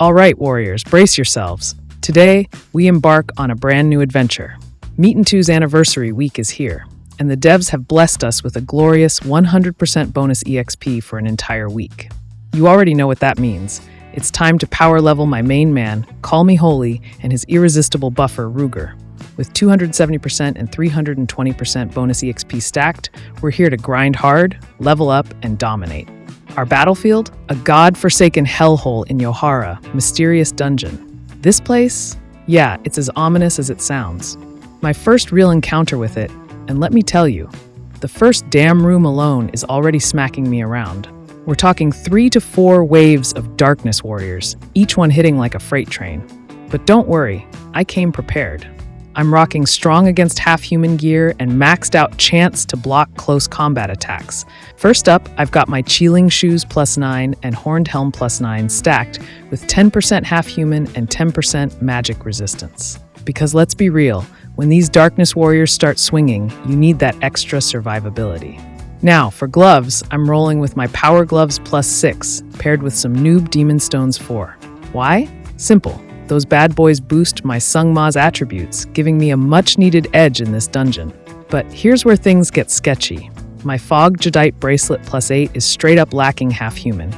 All right, warriors, brace yourselves. Today, we embark on a brand new adventure. Metin2's anniversary week is here, and the devs have blessed us with a glorious 100% bonus EXP for an entire week. You already know what that means. It's time to power level my main man, Call Me Holy, and his irresistible buffer, Ruuger. With 270% and 320% bonus EXP stacked, we're here to grind hard, level up, and dominate. Our battlefield? A god-forsaken hellhole in Yohara Mysterious Dungeon. This place? Yeah, it's as ominous as it sounds. My first real encounter with it, and let me tell you, the first damn room alone is already smacking me around. We're talking 3 to 4 waves of darkness warriors, each one hitting like a freight train. But don't worry, I came prepared. I'm rocking strong against half-human gear and maxed out chance to block close combat attacks. First up, I've got my Chilling Shoes +9 and Horned Helm +9 stacked with 10% half-human and 10% magic resistance. Because let's be real, when these darkness warriors start swinging, you need that extra survivability. Now, for gloves, I'm rolling with my Power Gloves +6, paired with some Noob Demon Stones 4. Why? Simple. Those bad boys boost my Sungma's attributes, giving me a much-needed edge in this dungeon. But here's where things get sketchy. My Fog Jadeite Bracelet +8 is straight up lacking half-human.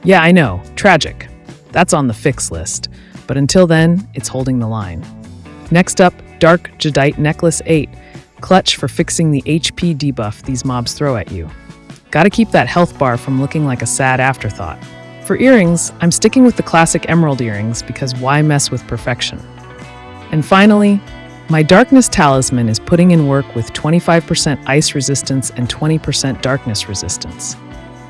Yeah, I know, tragic. That's on the fix list. But until then, it's holding the line. Next up, Dark Jadeite Necklace 8, clutch for fixing the HP debuff these mobs throw at you. Gotta keep that health bar from looking like a sad afterthought. For earrings, I'm sticking with the classic emerald earrings because why mess with perfection? And finally, my Darkness Talisman is putting in work with 25% ice resistance and 20% darkness resistance.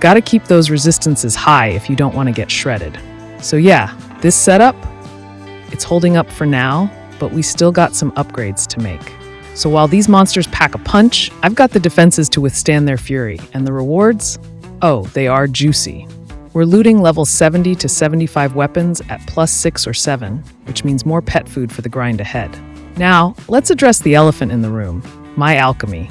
Gotta keep those resistances high if you don't want to get shredded. So yeah, this setup, it's holding up for now, but we still got some upgrades to make. So while these monsters pack a punch, I've got the defenses to withstand their fury, and the rewards? Oh, they are juicy. We're looting level 70 to 75 weapons at +6 or 7, which means more pet food for the grind ahead. Now, let's address the elephant in the room, my alchemy.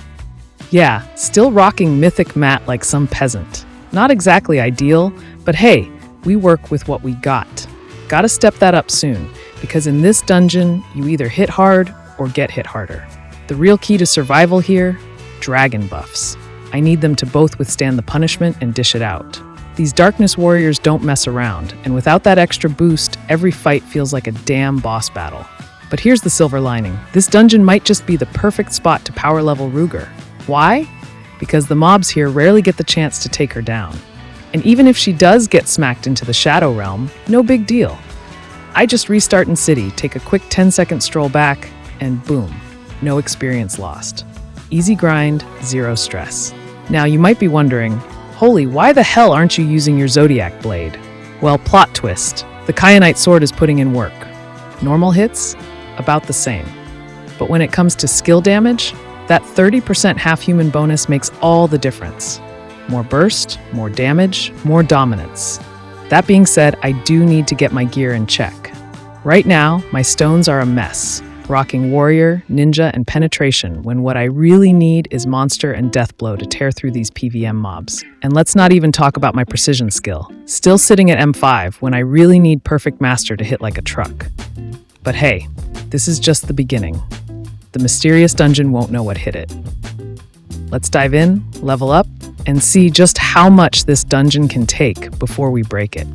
Yeah, still rocking mythic mat like some peasant. Not exactly ideal, but hey, we work with what we got. Gotta step that up soon, because in this dungeon, you either hit hard or get hit harder. The real key to survival here? Dragon buffs. I need them to both withstand the punishment and dish it out. These darkness warriors don't mess around, and without that extra boost, every fight feels like a damn boss battle. But here's the silver lining. This dungeon might just be the perfect spot to power level Ruuger. Why? Because the mobs here rarely get the chance to take her down. And even if she does get smacked into the Shadow Realm, no big deal. I just restart in City, take a quick 10-second stroll back, and boom, no experience lost. Easy grind, zero stress. Now you might be wondering, Holy, why the hell aren't you using your Zodiac Blade? Well, plot twist. The Kyanite sword is putting in work. Normal hits? About the same. But when it comes to skill damage, that 30% half-human bonus makes all the difference. More burst, more damage, more dominance. That being said, I do need to get my gear in check. Right now, my stones are a mess. Rocking Warrior, Ninja, and Penetration when what I really need is Monster and Deathblow to tear through these PVM mobs. And let's not even talk about my precision skill. Still sitting at M5 when I really need Perfect Master to hit like a truck. But hey, this is just the beginning. The Mysterious Dungeon won't know what hit it. Let's dive in, level up, and see just how much this dungeon can take before we break it.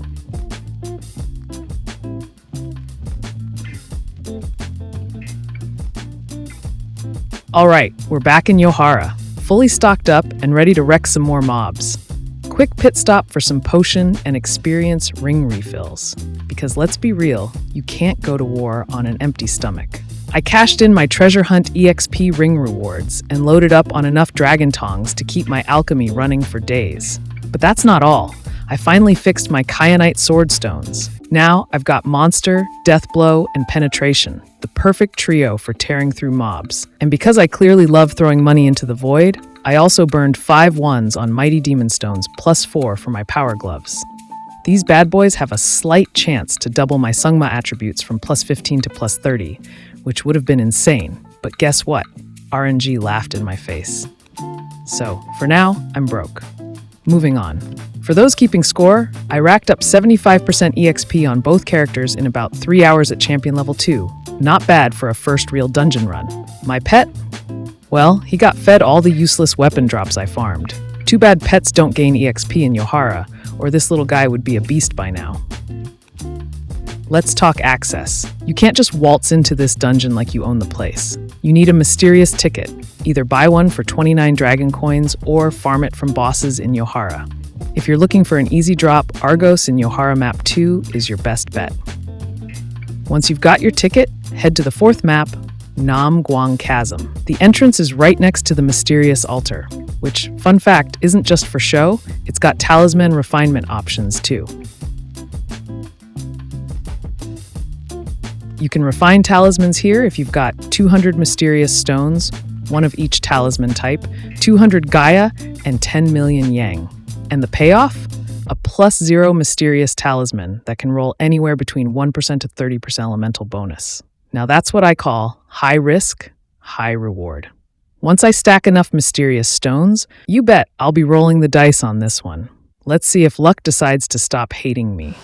All right, we're back in Yohara, fully stocked up and ready to wreck some more mobs. Quick pit stop for some potion and experience ring refills. Because let's be real, you can't go to war on an empty stomach. I cashed in my Treasure Hunt EXP Ring rewards and loaded up on enough dragon tongs to keep my alchemy running for days. But that's not all. I finally fixed my Kyanite sword stones. Now I've got Monster, Deathblow, and Penetration, the perfect trio for tearing through mobs. And because I clearly love throwing money into the void, I also burned 5 ones on Mighty Demon Stones +4 for my Power Gloves. These bad boys have a slight chance to double my Sungma attributes from +15 to +30, which would have been insane. But guess what? RNG laughed in my face. So, for now, I'm broke. Moving on. For those keeping score, I racked up 75% EXP on both characters in about 3 hours at Champion Level 2. Not bad for a first real dungeon run. My pet? Well, he got fed all the useless weapon drops I farmed. Too bad pets don't gain EXP in Yohara, or this little guy would be a beast by now. Let's talk access. You can't just waltz into this dungeon like you own the place. You need a mysterious ticket. Either buy one for 29 dragon coins or farm it from bosses in Yohara. If you're looking for an easy drop, Argos in Yohara Map 2 is your best bet. Once you've got your ticket, head to the 4th map, Nam Guang Chasm. The entrance is right next to the mysterious altar, which, fun fact, isn't just for show, it's got talisman refinement options too. You can refine talismans here if you've got 200 mysterious stones, one of each talisman type, 200 Gaia, and 10 million Yang. And the payoff? A +0 mysterious talisman that can roll anywhere between 1% to 30% elemental bonus. Now that's what I call high risk, high reward. Once I stack enough mysterious stones, you bet I'll be rolling the dice on this one. Let's see if luck decides to stop hating me.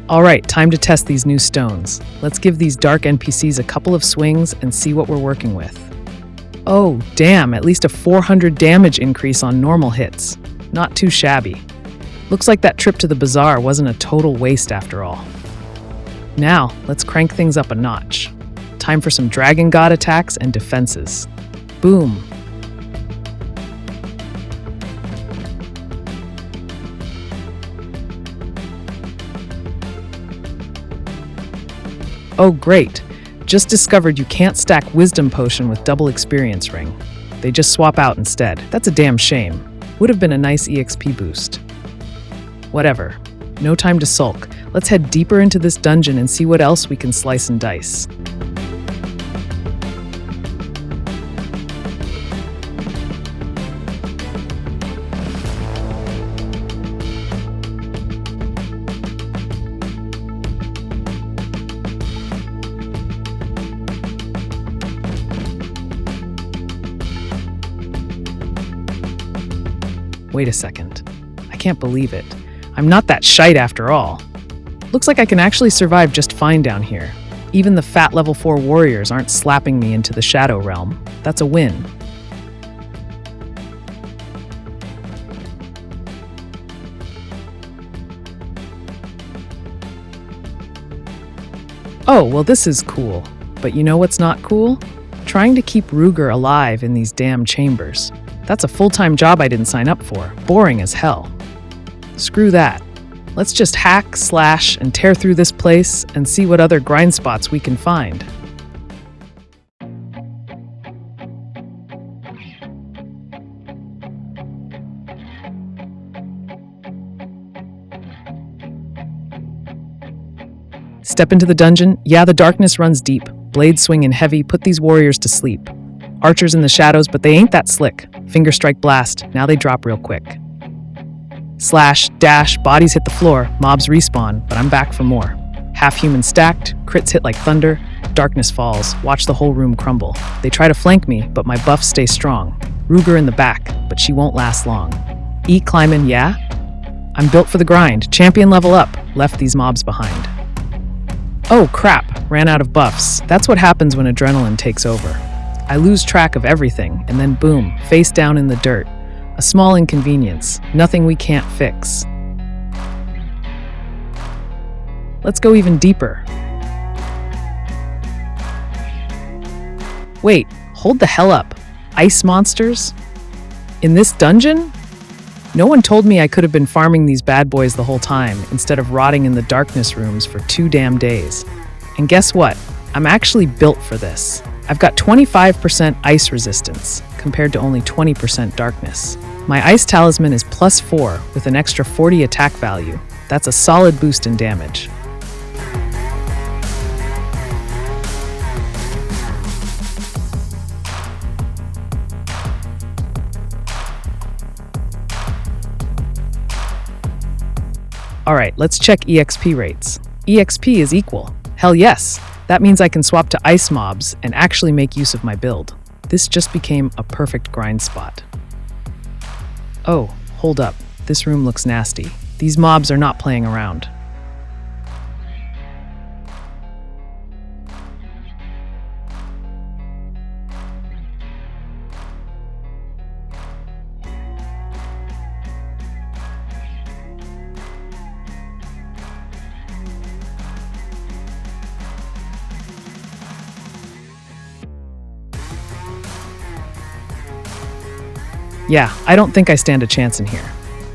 All right, time to test these new stones. Let's give these dark NPCs a couple of swings and see what we're working with. Oh, damn, at least a 400 damage increase on normal hits. Not too shabby. Looks like that trip to the bazaar wasn't a total waste after all. Now, let's crank things up a notch. Time for some dragon god attacks and defenses. Boom. Oh great, just discovered you can't stack Wisdom Potion with double experience ring. They just swap out instead. That's a damn shame. Would have been a nice EXP boost. Whatever, no time to sulk. Let's head deeper into this dungeon and see what else we can slice and dice. Wait a second. I can't believe it. I'm not that shite after all. Looks like I can actually survive just fine down here. Even the fat level 4 warriors aren't slapping me into the Shadow Realm. That's a win. Oh, well this is cool. But you know what's not cool? Trying to keep Ruuger alive in these damn chambers. That's a full-time job I didn't sign up for. Boring as hell. Screw that. Let's just hack, slash, and tear through this place and see what other grind spots we can find. Step into the dungeon. Yeah, the darkness runs deep. Blades swinging heavy. Put these warriors to sleep. Archers in the shadows, but they ain't that slick. Finger strike blast. Now they drop real quick. Slash, dash, bodies hit the floor, mobs respawn, but I'm back for more. Half human stacked, crits hit like thunder, darkness falls, watch the whole room crumble. They try to flank me, but my buffs stay strong. Ruuger in the back, but she won't last long. E climbing, yeah? I'm built for the grind. Champion level up, left these mobs behind. Oh crap, ran out of buffs. That's what happens when adrenaline takes over. I lose track of everything, and then boom, face down in the dirt. A small inconvenience, nothing we can't fix. Let's go even deeper. Wait, hold the hell up. Ice monsters? In this dungeon? No one told me I could have been farming these bad boys the whole time instead of rotting in the darkness rooms for 2 damn days. And guess what? I'm actually built for this. I've got 25% ice resistance, compared to only 20% darkness. My ice talisman is +4 with an extra 40 attack value. That's a solid boost in damage. Alright, let's check EXP rates. EXP is equal. Hell yes! That means I can swap to ice mobs and actually make use of my build. This just became a perfect grind spot. Oh, hold up. This room looks nasty. These mobs are not playing around. Yeah, I don't think I stand a chance in here.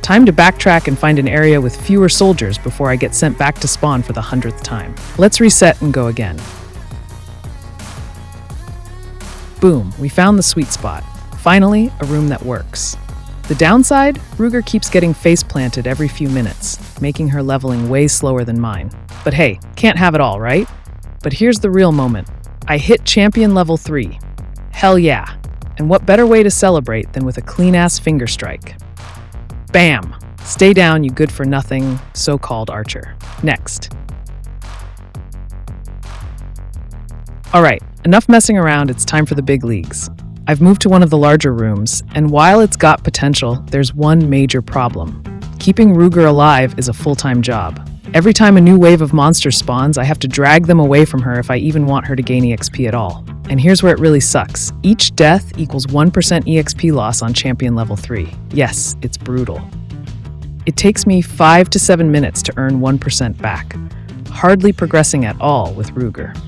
Time to backtrack and find an area with fewer soldiers before I get sent back to spawn for the 100th time. Let's reset and go again. Boom, we found the sweet spot. Finally, a room that works. The downside? Ruuger keeps getting face planted every few minutes, making her leveling way slower than mine. But hey, can't have it all, right? But here's the real moment. I hit Champion Level 3. Hell yeah. And what better way to celebrate than with a clean-ass finger strike? Bam! Stay down, you good-for-nothing, so-called archer. Next. Alright, enough messing around, it's time for the big leagues. I've moved to one of the larger rooms, and while it's got potential, there's one major problem. Keeping Ruuger alive is a full-time job. Every time a new wave of monsters spawns, I have to drag them away from her if I even want her to gain EXP at all. And here's where it really sucks. Each death equals 1% EXP loss on Champion Level 3. Yes, it's brutal. It takes me 5 to 7 minutes to earn 1% back, hardly progressing at all with Ruuger.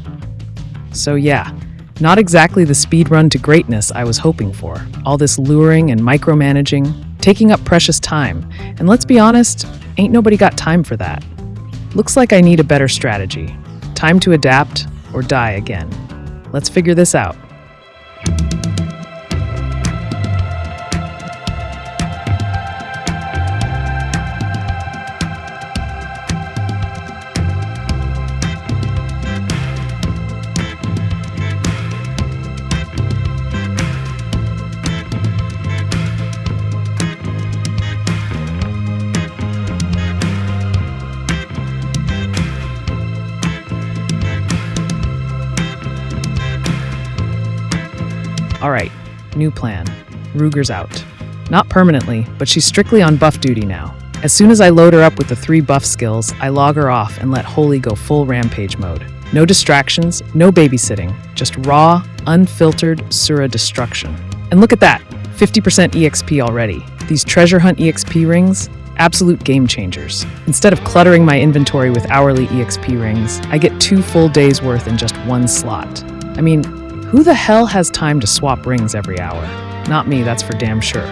So yeah, not exactly the speed run to greatness I was hoping for. All this luring and micromanaging, taking up precious time. And let's be honest, ain't nobody got time for that. Looks like I need a better strategy. Time to adapt or die again. Let's figure this out. Alright, new plan. Ruuger's out. Not permanently, but she's strictly on buff duty now. As soon as I load her up with the 3 buff skills, I log her off and let Holy go full rampage mode. No distractions, no babysitting, just raw, unfiltered Sura destruction. And look at that, 50% EXP already. These treasure hunt EXP rings, absolute game changers. Instead of cluttering my inventory with hourly EXP rings, I get 2 full days worth in just 1 slot. I mean, who the hell has time to swap rings every hour? Not me, that's for damn sure.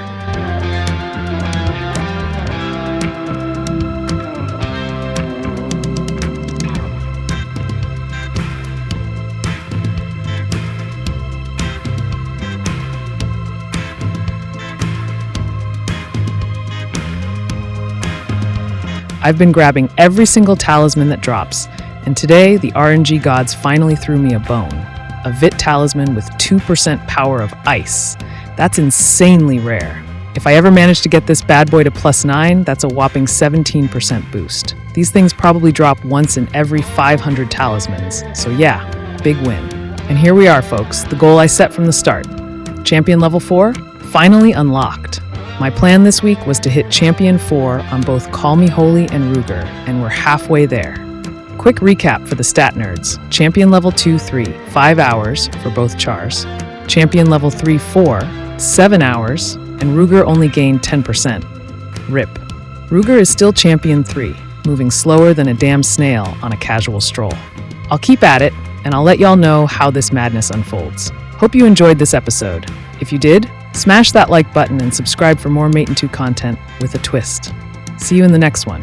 I've been grabbing every single talisman that drops, and today the RNG gods finally threw me a bone. A VIT Talisman with 2% power of ice. That's insanely rare. If I ever manage to get this bad boy to +9, that's a whopping 17% boost. These things probably drop once in every 500 talismans, so yeah, big win. And here we are, folks, the goal I set from the start. Champion Level 4, finally unlocked. My plan this week was to hit Champion 4 on both Call Me Holy and Ruuger, and we're halfway there. Quick recap for the stat nerds. Champion Level 2-3, 5 hours for both chars. Champion Level 3-4, 7 hours, and Ruuger only gained 10%. RIP. Ruuger is still Champion 3, moving slower than a damn snail on a casual stroll. I'll keep at it, and I'll let y'all know how this madness unfolds. Hope you enjoyed this episode. If you did, smash that like button and subscribe for more Metin2 content with a twist. See you in the next one.